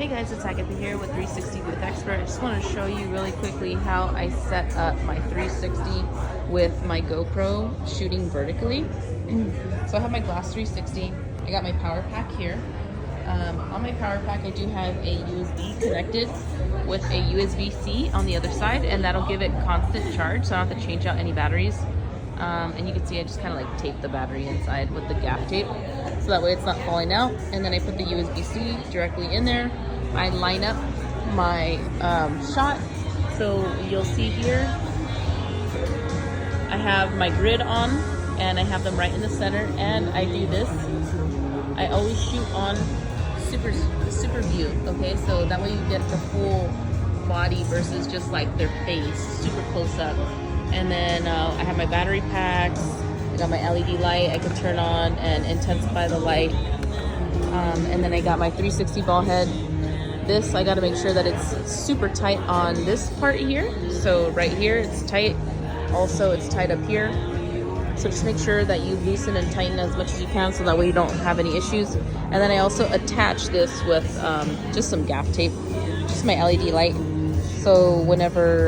Hey guys, it's Agatha here with 360 Booth Expert. I just want to show you really quickly how I set up my 360 with my GoPro shooting vertically. So I have my glass 360. I got my power pack here. On my power pack I do have a USB connected with a USB-C on the other side, and that'll give it constant charge so I don't have to change out any batteries. And you can see I just kind of like tape the battery inside with the gaff tape so that way it's not falling out. And then I put the USB-C directly in there. I line up my shot, so you'll see here I have my grid on and I have them right in the center, and I do this. I always shoot on super view, okay, so that way you get the full body versus just like their face, super close up. And then I have my battery packs. I got my LED light I can turn on and intensify the light. And then I got my 360 ball head. This, I got to make sure that it's super tight on this part here. So right here, it's tight. Also, it's tight up here. So just make sure that you loosen and tighten as much as you can so that way you don't have any issues. And then I also attach this with just some gaff tape, just my LED light. So whenever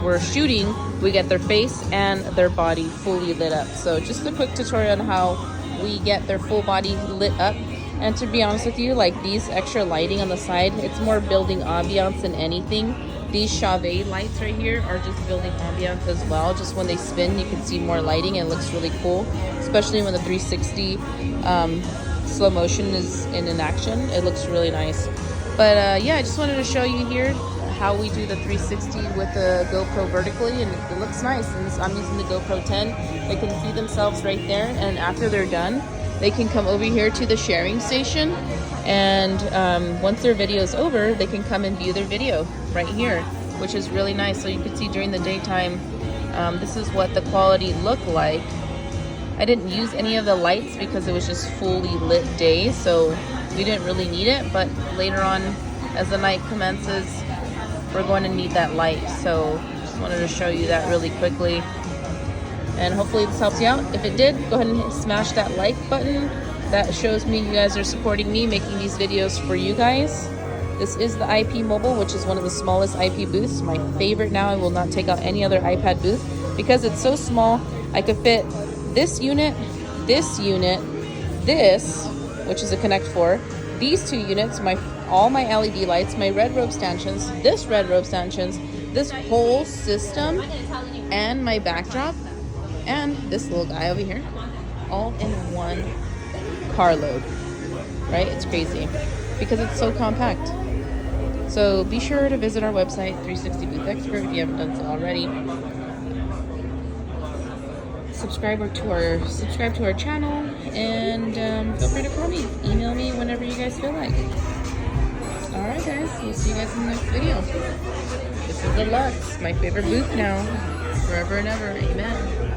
we're shooting, we get their face and their body fully lit up. So just a quick tutorial on how we get their full body lit up. And to be honest with you, like these extra lighting on the side, it's more building ambiance than anything. These Chauvet lights right here are just building ambiance as well. Just when they spin, you can see more lighting and it looks really cool, especially when the 360 slow motion is in action. It looks really nice. But yeah, I just wanted to show you here how we do the 360 with the GoPro vertically, and it looks nice. And I'm using the GoPro 10. They can see themselves right there, and after they're done, they can come over here to the sharing station, and once their video is over, they can come and view their video right here, which is really nice. So you can see during the daytime, this is what the quality looked like. I didn't use any of the lights because it was just fully lit day, so we didn't really need it. But later on, as the night commences, we're going to need that light. So just wanted to show you that really quickly. And hopefully this helps you out. If it did, go ahead and smash that like button. That shows me you guys are supporting me, making these videos for you guys. This is the IP Mobile, which is one of the smallest IP booths. My favorite now. I will not take out any other iPad booth because it's so small. I could fit this unit, this, which is a Connect 4, these two units, all my LED lights, my red rope stanchions, this red rope stanchions, this whole system, and my backdrop, and this little guy over here, all in one carload, right? It's crazy because it's so compact. So be sure to visit our website, 360 Booth Expert, if you haven't done so already. Subscribe to our channel, and feel free to call me, email me whenever you guys feel like. All right, guys, we'll see you guys in the next video. This is the Lux, my favorite booth now, forever and ever. Amen.